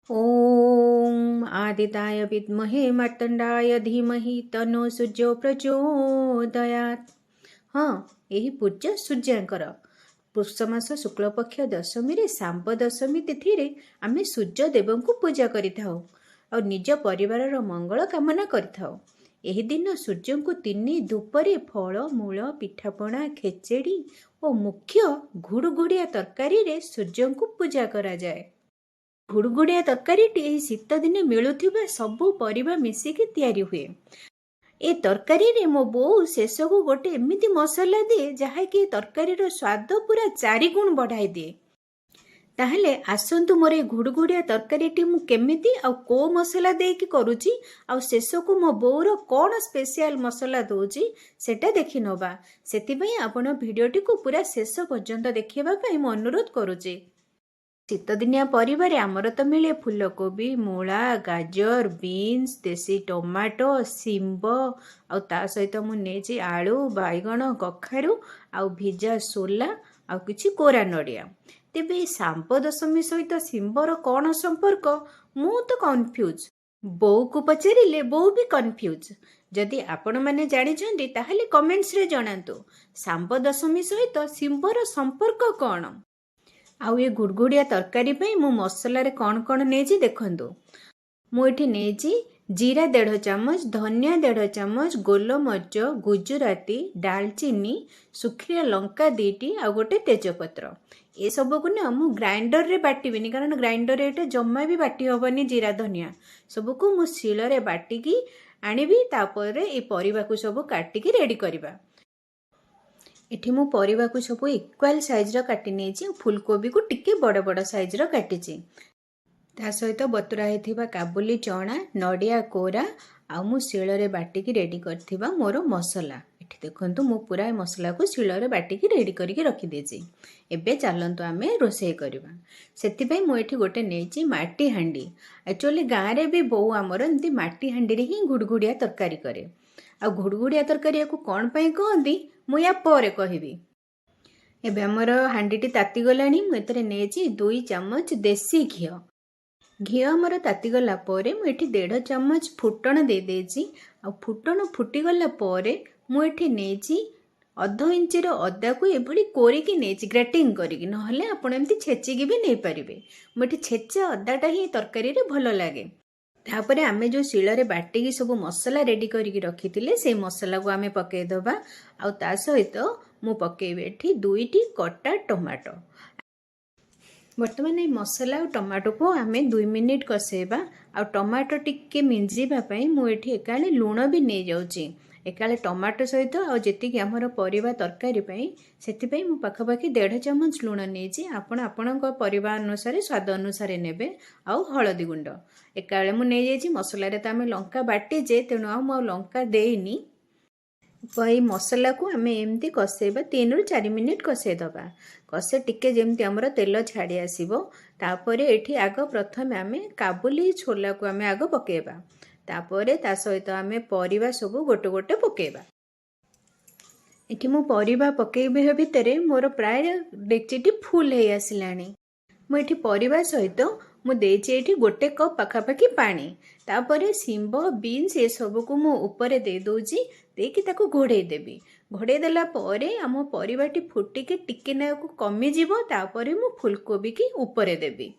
ओम आदिताय विद्महे मार्तंडाय धीमहि तनो सूर्यो प्रचोदयात्। हाँ, यही पूज्य सूर्यंकर पुष मास शुक्लपक्ष दशमी रे सांब दशमी तिथि रे आमे सूर्य देव को पूजा करिथाउ और निज परिवार मंगल कामना करिथाउ। एही दिन सूर्य को 3 धूपरे फल मूल पिठापणा खेचेड़ी और मुख्य घुड़घुड़िया तरकारी रे सूर्य को पूजा करा जाए। घुड़घुड़िया तरकारीटी एही शीत दिने मिलुथिबा सबु परिबा मिसिकी तैयारी हुए। ए तरकारी रे मो बोऊ शेषकू गोटे एमिति मसला दिए जहाँकि तरकारीर स्वाद पूरा 4 गुण बढ़ाई दिए। ताहले आसंतु मोर घुड़घुड़िया तरकारीटी मु केमिति आ को मसला देकी करूची आ शेषकू मो बोऊर कौन स्पेशल मसला दउची सेटा देखि नबा। सेतिपई आपण भिडियोटी को पूरा शेष पर्यंत देखिबा पई मु अनुरोध करूची। शीतदिनिया परिवार आमर तो मिले फूलकोबी मूला गाजर बीन्स देसी टमाटो शिंब आ सहित मुझे आलू बैगण कखारू आ भिजा सोला आ किछि कोरा नड़िया। तेबे सांब दशमी सहित शिंबर कौन संपर्क मु तो कन्फ्यूज। बोऊ को पचारिले बोऊ भी कन्फ्यूज। जदि आपण माने जानिछन्ति ताहले कमेंट्स रे जणांतु सांब दशमी सहित शिंबर संपर्क कौन। आउ ये गुड़गुड़िया तरकारी पे मु मसला रे कौन नेजी देखंतु। मु एठी नेजी जीरा 1.5 चामच धनिया 1.5 चामच गोलमरिच गुजराती डालचीनी सुखिया लंका 2टी आ गोटे तेजपत्र ए सब को ना मु ग्राइंडर रे बाटिबिनी कारण ग्राइंडर रे एटा जम्मा भी बाटी हबनी। जीरा धनिया सब को मु शिल रे बाटिकी आनिबी तापर ए परिबा को सब काटिकी रेडी करिबा। एठी मु परिबा को सब इक्वल साइज रो काटी नेछि फूलकोबी को टिके बड़ बड़ साइज रो काटिछि। ता सहित बतुरा हेथिबा काबुली चना नडिया कोरा आ मु शिल रे बाटिकी रेडी करथिबा मोर मसला। एठी देखंतु मु पूरा मसला को शिल रे बाटिकी रेडी करिके रखि देछि। एबे चलंतु आमे रोसेई करबा। सेति पई मु एठी गोटे नेछि माटी हांडी। एक्चुअली गां रे भी बहु हमर एंती माटी हांडी रे ही गुड़गुड़िया तरकारी करे। आ घुड़घुड़िया तरकारी को कौन पाई कहंती मु या परे कहबी। एबे हमर हांडीटी ताती गलानी मु एतरे नेछि 2 चामच देसी घियो। घियो हमर ताती गला परे मु एठी 1.5 चामच फुटण दे देछि। आ फुटण फुटी गला परे मु एठी नेछि 1/2 इंच रो अदा को एभली कोरिकी नेछि ग्रेटिंग करिकी नहले आपण एमती छेचिकी भी नै परिबे। मु एठी छेचा अदाटा ही तरकारी रे भलो लागे। तापरे आमे जो शिलरे बाटिकी सब मसला रेडी करिकी रखिथिले से मसला को आमे पके दबा। आ ता सहित मु पकेबे एठी 2टी कटा टमाटो। वर्तमान ए मसला और टमाटो को आमे 2 मिनिट कसेबा। आ टमाटो टिके मिंजीबा पई मु एठी एकाले लूण भी नै जाउची। एकाले टमाटो सहित आ जेतिकी हमर परिबा तरकारी पई सेति पई मु पाखापाखी 1.5 चामच लूण नेछि। आपण आपणक परिबा अनुसार स्वाद अनुसार नेबे। आ हळदी गुंड एकाले मु नै जाइछि। मसला रे त आमे लंका बाटी जे तेणु आ मु लंका देइनी। पई मसला को आमे एमती कसेबा 3 रु 4 मिनिट कसे दबा। कसे टिके जेमती हमर तेल छाड़ी आसीबो। तापरे एठी आग प्रथम आमे काबुली छोला को आमे आग पकेबा। तापरे ता सहित आमे परिबा सब गोटे गोटे पकेबा। एठी मु परिबा पकेबे भितरे मोर प्राय डेक्चिटी फुल हे आसिलानी। मु एठी परिबा सहित मु देछि एठी गोटे कप पाखापाखी पानी। तापरे शिंब बीन्स ए सब को मु ऊपर दे दोछि देकी ताको घोड़े देबी। घोड़े देला परे आम परिबाटी फुटिके टिके ना को कमी जीवो। तापरे मु फूलकोबी की ऊपर देबी।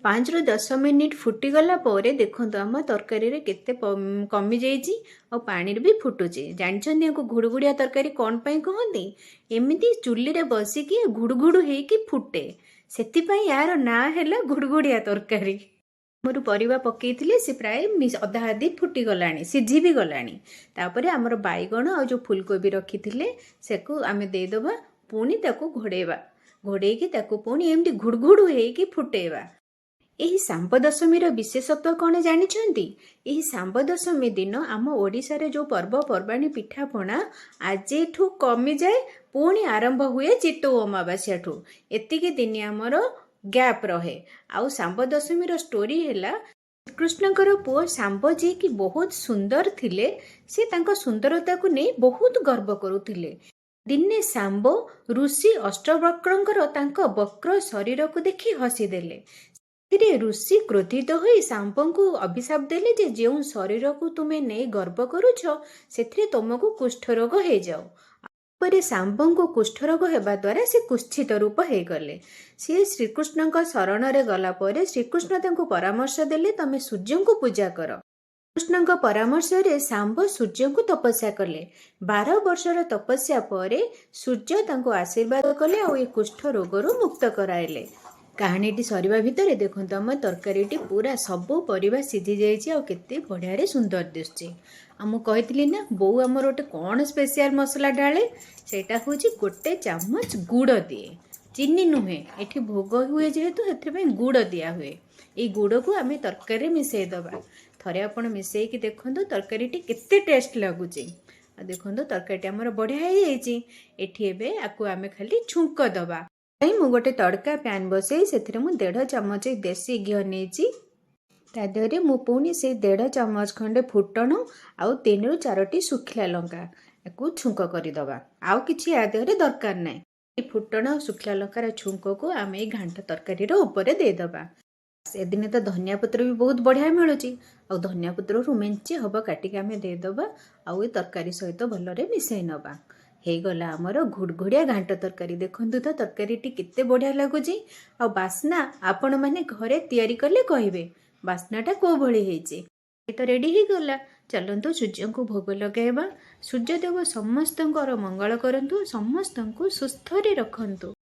5 रु 10 मिनिट फुटी गला परे देखंतु आम तरकारी रे केते कमी जाइछि और पानी रे भी फुटुछि। जानिछन्ती को घुड़घुड़िया तरकारी कोन पई कहंती एमिति चुल्ली रे बसिकी घुड़घुड़ हेकी फुटे सेतिपई यार ना हैला घुड़घुड़िया तरकारी। मोर परिबा पकेइथिले से प्राय अधा आधी फुटी गलानी सिझी भी गलानी। तापरे हमर बैगण आ जो फूलकोबी रखिथिले सेको आमे दे दबा। पुनी ताको घोड़ेबा। घोड़ेकी ताको पुनी एमती घुड़घुड़ हेकी फुटेबा। एही सांब दशमी विशेषत्व कौन जानिछन्ती। एही सांब दशमी दिन आम ओडिशा रे जो पर्वपर्वाणी पिठापणा आजेठू कमी जाए पुणी आरंभ हुए चित्तौ अमावास्या ठू। एतिकी दिन आमर गैप रहे। आउ सांब दशमी स्टोरी हैला कृष्णकर पुओ सांब जी की बहुत सुंदर थिले। से तांको सुंदरता को नहीं बहुत गर्व करुथिले। दिने सांब ऋषि अष्टवक्रंकर तांको वक्र शरीर को देखि हसी देले। ଏଥିରେ ଋଷି କ୍ରୋଧିତ ହୋଇ ଶାମ୍ବଙ୍କୁ ଅଭିଶାପ ଦେଲେ ଯେ ଯେଉଁ ଶରୀରକୁ ତୁମେ ନେଇ ଗର୍ବ କରୁଛ ସେଥିରେ ତୁମକୁ କୁଷ୍ଠରୋଗ ହେଇଯାଉ। ପରେ ଶାମ୍ବଙ୍କୁ କୁଷ୍ଠରୋଗ ହେବା ଦ୍ୱାରା ସେ କୁତ୍ସିତ ରୂପ ହେଇଗଲେ। ସିଏ ଶ୍ରୀକୃଷ୍ଣଙ୍କ ଶରଣରେ ଗଲା ପରେ ଶ୍ରୀକୃଷ୍ଣ ତାଙ୍କୁ ପରାମର୍ଶ ଦେଲେ ତମେ ସୂର୍ଯ୍ୟଙ୍କୁ ପୂଜା କର। କୃଷ୍ଣଙ୍କ ପରାମର୍ଶରେ ଶାମ୍ବ ସୂର୍ଯ୍ୟଙ୍କୁ ତପସ୍ୟା କଲେ। 12 ବର୍ଷର ତପସ୍ୟା ପରେ ସୂର୍ଯ୍ୟ ତାଙ୍କୁ ଆଶୀର୍ବାଦ କଲେ ଆଉ ଏ କୁଷ୍ଠ ରୋଗରୁ ମୁକ୍ତ କରାଇଲେ। କାହାଣୀଟି ସରିବା ଭିତରେ ଦେଖନ୍ତୁ ଆମ ତରକାରୀଟି ପୁରା ସବୁ ପରିବା ସିଝି ଯାଇଛି ଆଉ କେତେ ବଢ଼ିଆରେ ସୁନ୍ଦର ଦିଶୁଛି। ଆଉ ମୁଁ କହିଥିଲି ନା ବୋଉ ଆମର ଗୋଟେ କ'ଣ ସ୍ପେଶିଆଲ ମସଲା ଢାଳେ, ସେଇଟା ହେଉଛି 1 ଚାମଚ ଗୁଡ଼ ଦିଏ, ଚିନି ନୁହେଁ। ଏଠି ଭୋଗ ହୁଏ ଯେହେତୁ ସେଥିପାଇଁ ଗୁଡ଼ ଦିଆ ହୁଏ। ଏଇ ଗୁଡ଼କୁ ଆମେ ତରକାରୀରେ ମିଶାଇ ଦେବା। ଥରେ ଆପଣ ମିଶାଇକି ଦେଖନ୍ତୁ ତରକାରୀଟି କେତେ ଟେଷ୍ଟ ଲାଗୁଛି। ଆଉ ଦେଖନ୍ତୁ ତରକାରୀଟି ଆମର ବଢ଼ିଆ ହେଇଯାଇଛି। ଏଠି ଏବେ ଆକୁ ଆମେ ଖାଲି ଛୁଙ୍କ ଦେବା। ମୁଁ ଗୋଟେ ତଡ଼କା ପ୍ୟାନ୍ ବସେଇ ସେଥିରେ ମୁଁ 1.5 ଚାମଚ ଦେଶୀ ଘିଅ ନେଇଛି। ତା ଦେହରେ ମୁଁ ପୁଣି ସେଇ 1.5 ଚାମଚ ଖଣ୍ଡେ ଫୁଟଣ ଆଉ 3ରୁ 4ଟି ଶୁଖିଲା ଲଙ୍କା ୟାକୁ ଛୁଙ୍କ କରିଦେବା। ଆଉ କିଛି ୟା ଦେହରେ ଦରକାର ନାହିଁ। ଏ ଫୁଟଣ ଆଉ ଶୁଖିଲା ଲଙ୍କାର ଛୁଙ୍କକୁ ଆମେ ଏଇ ଘାଣ୍ଟ ତରକାରୀର ଉପରେ ଦେଇଦେବା। ସେଦିନେ ତ ଧନିଆ ପତ୍ର ବି ବହୁତ ବଢ଼ିଆ ମିଳୁଛି। ଆଉ ଧନିଆ ପତ୍ରରୁ ମେଞ୍ଚେ ହବ କାଟିକି ଆମେ ଦେଇଦେବା ଆଉ ଏ ତରକାରୀ ସହିତ ଭଲରେ ମିଶାଇ ନେବା। ହେଇଗଲା ଆମର ଘୁଡ଼ଘୁଡ଼ିଆ ଘାଣ୍ଟ ତରକାରୀ। ଦେଖନ୍ତୁ ତ ତରକାରୀଟି କେତେ ବଢ଼ିଆ ଲାଗୁଛି। ଆଉ ବାସ୍ନା ଆପଣମାନେ ଘରେ ତିଆରି କଲେ କହିବେ ବାସ୍ନାଟା କୋଉ ଭଳି ହେଇଛି। ଏ ତ ରେଡ଼ି ହେଇଗଲା। ଚାଲନ୍ତୁ ସୂର୍ଯ୍ୟଙ୍କୁ ଭୋଗ ଲଗାଇବା। ସୂର୍ଯ୍ୟଦେବ ସମସ୍ତଙ୍କର ମଙ୍ଗଳ କରନ୍ତୁ, ସମସ୍ତଙ୍କୁ ସୁସ୍ଥରେ ରଖନ୍ତୁ।